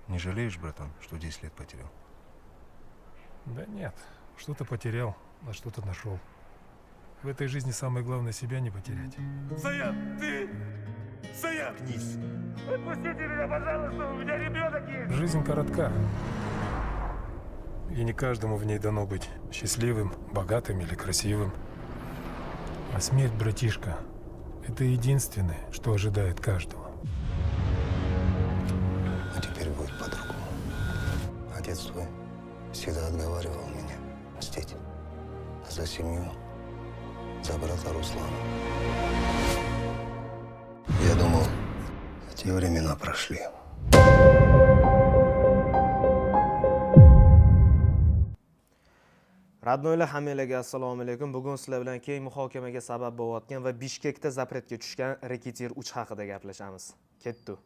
Не жалеешь, братан, что 10 лет потерял? Да нет, что-то потерял, а что-то нашел. В этой жизни самое главное себя не потерять. Саян, ты! Заткнись! Отпустите меня, пожалуйста, у меня ребенок есть! Жизнь коротка. И не каждому в ней дано быть счастливым, богатым или красивым. А смерть, братишка, это единственное, что ожидает каждого. А теперь будет по-другому. Отец твой всегда отговаривал меня мстить за семью, за брата Руслана. Я думал, те времена прошли. Radnoylar hammalarga assalomu alaykum. Bugun sizlar bilan keng muhokamaga sabab bo'layotgan va Bishkekda zapretga tushgan Reketir 3 haqida gaplashamiz. Ketdi.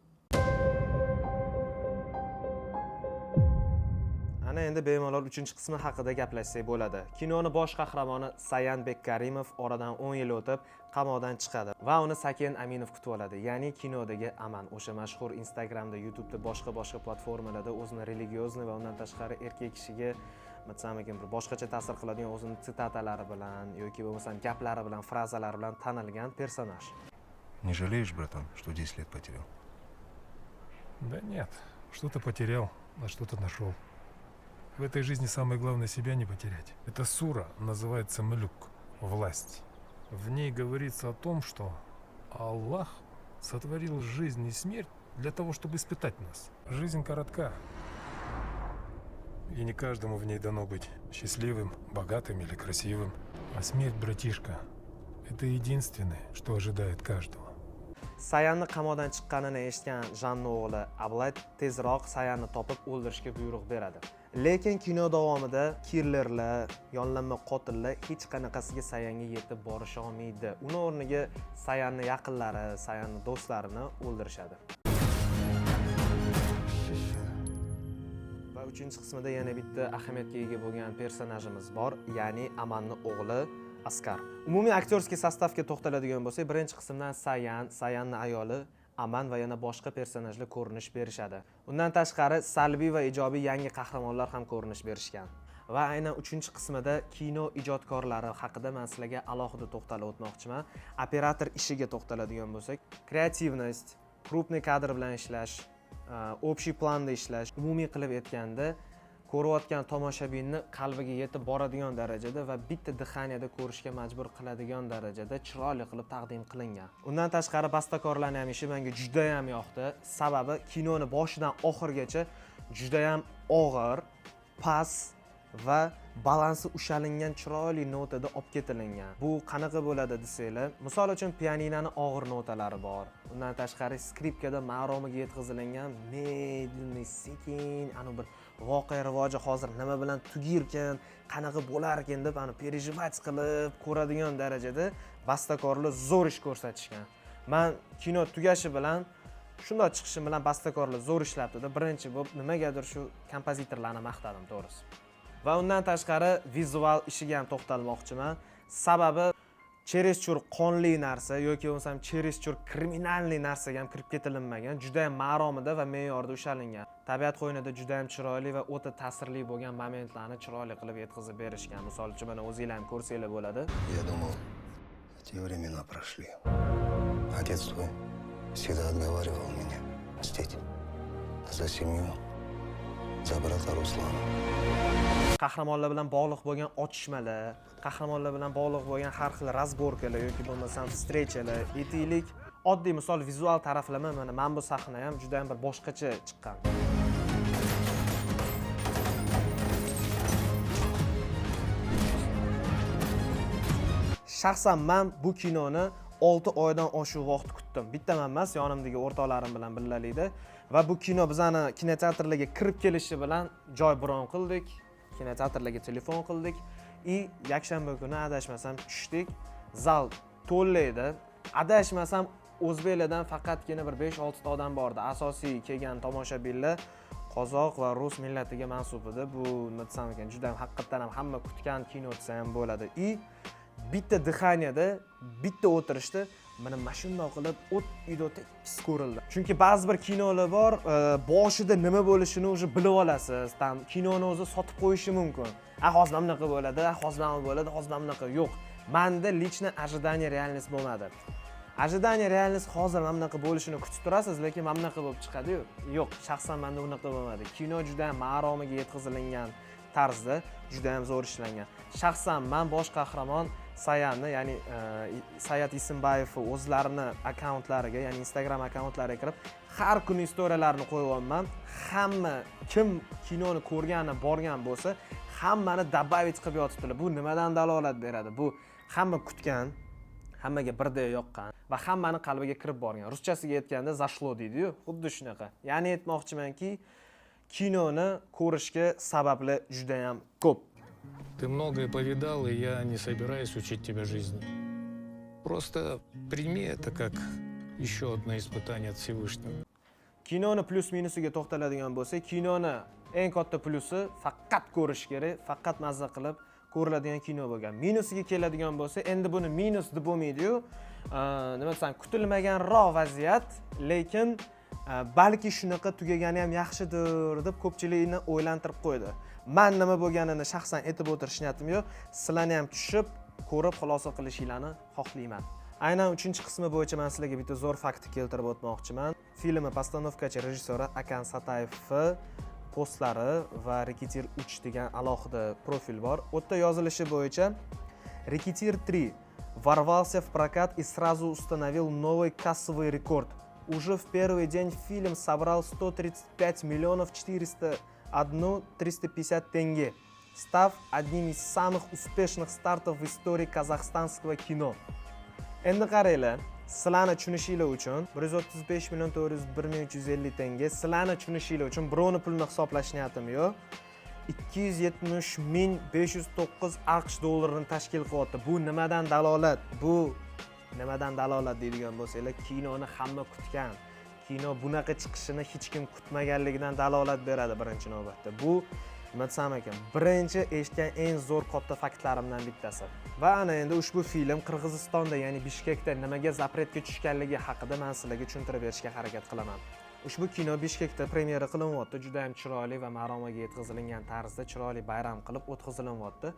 Ana endi bemalol 3-qismi haqida gaplashsak bo'ladi. Kinoni bosh qahramoni Sayan Bekkarimov oradan 10 yil o'tib qamoqdan chiqadi va uni Saken Aminov kutib oladi. Ya'ni kinodagi Aman, o'sha mashhur Instagramda, YouTube'da, boshqa platformalarda o'zini religiozniy va undan tashqari erkak kishiga bir boshqacha ta'sir qiladigan o'zini sitatalari bilan yoki bo'lmasam gaplari bilan, frazalari bilan tanilgan personaj. Не жалеешь, братан, что 10 лет потерял? Да нет, что-то потерял, а что-то нашел. В этой жизни самое главное себя не потерять. Эта сура называется Млюк, власть. В ней говорится о том, что Аллах сотворил жизнь и смерть для того, чтобы испытать нас. Жизнь коротка. И не каждому в ней дано быть счастливым, богатым или красивым. А смерть, братишка, это единственное, что ожидает каждого. Sayanni qamoqdan chiqqanini eshitgan Janni o'g'li Ablay tezroq Sayanni topib o'ldirishga buyruq beradi. Lekin kino davomida killerlar, yollanma qotillar hech qanaqasiga Sayanga yetib borisha olmaydi. Uni o'rniga Sayanni yaqinlari, Sayanni do'stlarini o'ldirishadi. Va 3-qismida yana bitta ahamiyatga ega bo'lgan personajimiz bor, ya'ni Amanni o'g'li Askar. Umumiy aktyorskiy sostavga to'xtaladigan bo'lsak, birinchi qismdan Sayanni ayoli Aman va yana boshqa personajlar ko'rinish berishadi. Undan tashqari salbiy va ijobiy yangi qahramonlar ham ko'rinish berishgan. Va aynan 3-qismida kino ijodkorlari haqida men sizlarga alohida to'xtalib o'tmoqchiman. Operator ishiga to'xtaladigan bo'lsak, kreativnost, krupniy kadr bilan ishlash, общий planda ishlash, umumiy qilib aytganda ko'rayotgan tomoshabinni qalbiga yetib boradigan darajada va bitta dixaniyada ko'rishga majbur qiladigan darajada chiroyli qilib taqdim qilingan. Undan tashqari bastakorlarning ham ishi menga juda ham yoqdi. Sababi kinoni boshidan oxirigacha juda ham og'ir, past va balansi ushalingan chiroyli notada olib ketilingan. Bu qanaqa bo'ladi desanglar, misol uchun pianinani og'ir notalari bor. Undan tashqari skripkada maromiga yetkazilingan medlenniy, sekin, bir voqea rivoji hozir nima bilan tugirkan, qanaqa bo'lar ekan deb perejivать qilib ko'radigan darajada bastakorlar zo'r ish ko'rsatishgan. Men kino tugashi bilan shunday chiqishim bilan bastakorlar zo'r ishlabdi-da, birinchi bo'lib nimagadir shu kompozitorlarni maqtadim to'g'risi. Va undan tashqari vizual ishiga ham to'xtalmoqchiman. Sababi cherezchur qonli narsa yoki bo'lmasam cherezchur kriminalniy narsaga ham kirib ketilinmagan, juda ham maromida va me'yorda ushalingan. Tabiat qo'ynida juda ham chiroyli va o'ta ta'sirli bo'lgan momentlarni chiroyli qilib yetkazib berishgan. Misol uchun mana o'zingizlar ham ko'rsanglar bo'ladi. Я думал, те времена прошли. Отец твой всегда отговаривал меня мстить за семью, за брата Руслана. Qahramonlar bilan bog'liq bo'lgan otishmalar, qahramonlar bilan bog'liq bo'lgan har xil razborkalar yoki bo'lmasam vstrechalar, aytaylik, oddiy misol vizual taraflama mana bu sahna ham juda ham bir boshqacha chiqqan. Shaxsan men bu kinoni 6 oydan oshiq vaqt kutdim. Bittaman emas, yonimdagi o'rtoqlarim bilan birgalikda va bu kino bizani kinoteatrlarga kirib kelishi bilan joy bron qildik. Kinoteatrlarga telefon qildik и yakshanba kuni adashmasam tushdik. Zal to'llaydi. Adashmasam o'zbeklardan faqatgina bir 5-6 ta odam bordi. Asosiy kelgan tomoshabinlar qozoq va rus millatiga mansub edi. Bu nima desam ekan, juda ham haqiqatan ham hamma kutgan kino desa ham bo'ladi. И bitta dixaniyada, bitta o'tirishda mana shundoq qilib uyda o'tib pis ko'rildi. Chunki ba'zi bir kinolar bor, boshida nima bo'lishini o'zi bilib olasiz. Tam kinoni o'zi sotib qo'yishi mumkin. Hozir ham bunaqa bo'ladi, hozir ham bo'ladi, hozir ham bunaqa. Yo'q. Menda лично ожидание реальность bo'lmadi. Ожидание реальность hozir ham bunaqa bo'lishini kutib turasiz, lekin mana bunaqa bo'lib chiqadi-yu. Yo'q, shaxsan menda bunaqa bo'lmadi. Kino juda ham maromiga yetkazilgan tarzda juda ham zo'r ishlangan. Shaxsan men bosh qahramon Sayanni, ya'ni Sayat Isimbayev o'zlarini akkauntlariga, ya'ni Instagram akkauntlariga kirib, har kuni istoriyalarini qo'yyapman. Hamma kim kinoni ko'rgani, borgan bo'lsa, hammani добавить qilib yotibdilar. Bu nimadan dalolat beradi? Bu hamma kutgan, hammaga birdek yoqqan va hammani qalbiga kirib borgan. Ruschasiga aytganda zashlo deydi-yu, xuddi shunaqa. Ya'ni aytmoqchimanki, kinoni ko'rishga sababli juda ham ko'p. Ты многое повидал, и я не собираюсь учить тебя жизни. Просто прими это как еще одно испытание от Всевышнего. Kinoni plus-minusiga to'xtaladigan bo'lsak, kinoni eng katta plusi faqat ko'rish kerak, faqat mazza qilib ko'riladigan kino bo'lgan. Minusiga keladigan bo'lsa, endi buni minus deb bo'lmaydi-yu. Nima desam, kutilmaganroq vaziyat, lekin balki shunaqa tugagani ham yaxshidir deb ko'pchilikni o'ylantirib qo'ydi. Men nima bo'lganini shaxsan aytib o'tirish niyatim yo'q. Sizlarni ham tushib, ko'rib xulosa qilishinglarni xohlayman. Aynan 3-qismi bo'yicha men sizlarga bitta zo'r faktni keltirib o'tmoqchiman. Filmni postanovkachi rejissyori Akan Satayevning postlari va Reketir 3 degan alohida profil bor. U yerda yozilishi bo'yicha Reketir 3 ворвался в прокат и сразу установил новый кассовый рекорд. Уже в первый день фильм собрал 135 миллионов 401 350 тенге, став одним из самых успешных стартов в истории казахстанского кино. Endi qaranglar, sizlarni tushunishinglar uchun 135 million 401 350 tenge, sizlarni tushunishinglar uchun birovni pulini hisoblash niyatim yo'q. 270 509 AQSh dollarini tashkil qilyapti. Bu nimadan dalolat? Bu nimadan dalolat deydigan bo'lsanglar, kinoni hamma kutgan. Kino bunaqa chiqishini hech kim kutmaganligidan dalolat beradi birinchi navbatda. Bu nima desam ekan, birinchi eshitgan eng zo'r katta faktlarimdan bittasi. Va ana endi ushbu film Qirg'izistonda, ya'ni Bishkekda nimaga zapretga tushganligi haqida men sizlarga tushuntirib berishga harakat qilaman. Ushbu kino Bishkekda premyera qilinyapti, juda ham chiroyli va maromiga yetkazilgan tarzda chiroyli bayram qilib o'tkazilinyapti.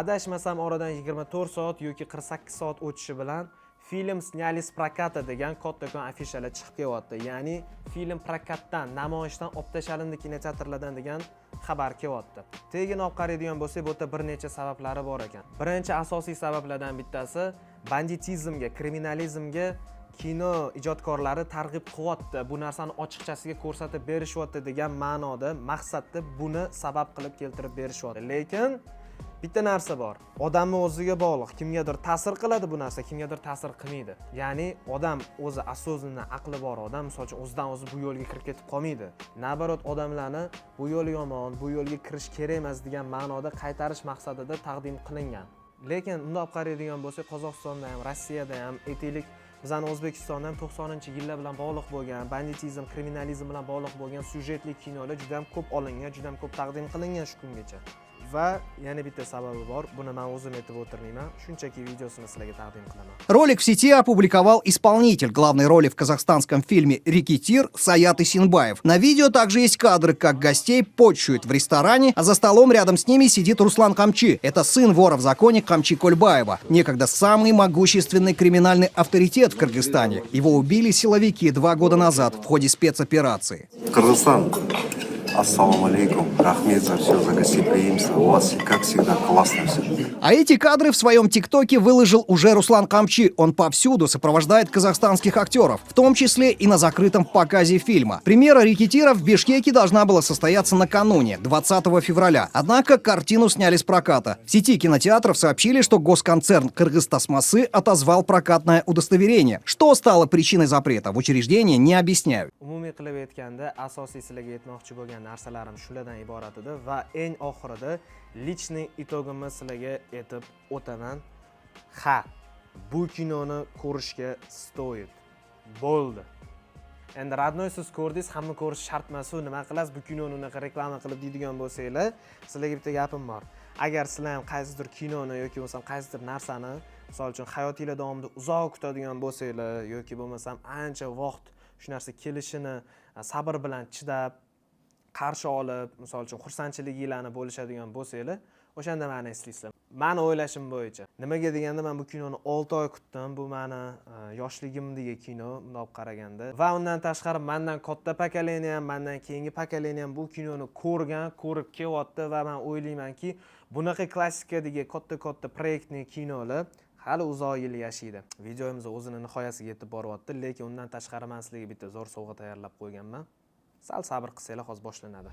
Adashmasam oradan 24 soat yoki 48 soat o'tishi bilan film snyali s prokata degan kattakon afishalar chiqib kelyapti. Ya'ni film prokatdan, namoyishdan olib tashalindi kinoteatrlardan degan xabar kelyapti. Tegin olib qaraydigan bo'lsak, bu yerda bir necha sabablari bor ekan. Birinchi asosiy sabablardan bittasi banditizmga, kriminalizmga kino ijodkorlari targ'ib qilyapti. Bu narsani ochiqchasiga ko'rsatib berishyapti degan ma'noda, maqsadda buni sabab qilib keltirib berishyapti. Lekin bitta narsa bor. Odamning o'ziga bog'liq. Kimgadir ta'sir qiladi bu narsa, kimgadir ta'sir qilmaydi. Ya'ni odam o'zi asosini aqli bor odam, misol uchun o'zidan o'zi bu yo'lga kirib ketib qolmaydi. Nabarot odamlarni bu yo'l yomon, bu yo'lga kirish kerak emas degan ma'noda qaytarish maqsadida taqdim qilingan. Lekin unda olib qaraydigan bo'lsak, Qozog'istonda ham, Rossiyada ham, aytaylik, bizning O'zbekistonda ham 90-yillar bilan bog'liq bo'lgan, banditizm, kriminalizm bilan bog'liq bo'lgan syujetli kinolar juda ham ko'p olingan, juda ham ko'p taqdim qilingan shu kungacha. Va yana bitta sababi bor. Buni men o'zim aytib o'tirmayman. Shunchaki videosini sizlarga taqdim qilaman. Ролик в сети опубликовал исполнитель главной роли в казахстанском фильме «Рекетир» Саят Исинбаев. На видео также есть кадры, как гостей почуют в ресторане, а за столом рядом с ними сидит Руслан Камчи. Это сын вора в законе Камчи Кольбаева, некогда самый могущественный криминальный авторитет в Кыргызстане. Его убили силовики 2 года назад в ходе спецоперации. Кыргызстан, ассаламу алейкум, рахмет за все, за гостеприимство. У вас, как всегда, классно все. А эти кадры в своем ТикТоке выложил уже Руслан Камчи. Он повсюду сопровождает казахстанских актеров, в том числе и на закрытом показе фильма. Премьера «Рекетира» в Бишкеке должна была состояться накануне, 20 февраля. Однако картину сняли с проката. В сети кинотеатров сообщили, что госконцерн «Кыргызтасмасы» отозвал прокатное удостоверение. Что стало причиной запрета, в учреждении не объясняют. Umumiy qilib aytganda, asosiy sizlarga aytmoqchi bo'lgan narsalarim shulardan iborat edi va eng oxirida lichniy itogimni sizlarga aytib o'taman. Ha, bu kinoni ko'rishga stoyib. Bo'ldi. Endi radnoy siz ko'rdingiz, hamma ko'rish shart emas, nima qilasiz, bu kinoni unaqa reklama qilib deydigan bo'lsanglar, sizlarga bitta gapim bor. Agar sizlar ham qaysidir kinoni yoki bo'lmasam qaysidir narsani misol uchun hayotinglar davomida uzoq kutadigan bo'lsanglar yoki bo'lmasam ancha vaqt shu narsa kelishini sabr bilan chidab qarshi olib, misol uchun xursandchiliginglarni bo'lishadigan bo'lsanglar, o'shanda meni eslaysizlar. Meni o'ylashim bo'yicha. Nimaga deganda men bu kinoni 6 oy kutdim. Bu meni yoshligimdagi kino, bundoq qaraganda. Va undan tashqari mendan katta pokoleniya ham, mendan keyingi pokoleniya ham bu kinoni ko'rib kelyapti va men o'ylaymanki, bunaqa klassikadagi katta proyektli kinolar hali uzoq yil yashaydi. Videomiz o'zini nihoyasiga yetib boryapti, lekin undan tashqari men sizlarga bitta zo'r sovg'a tayyorlab qo'yganman. Sal sabr qilsanglar hozir boshlanadi.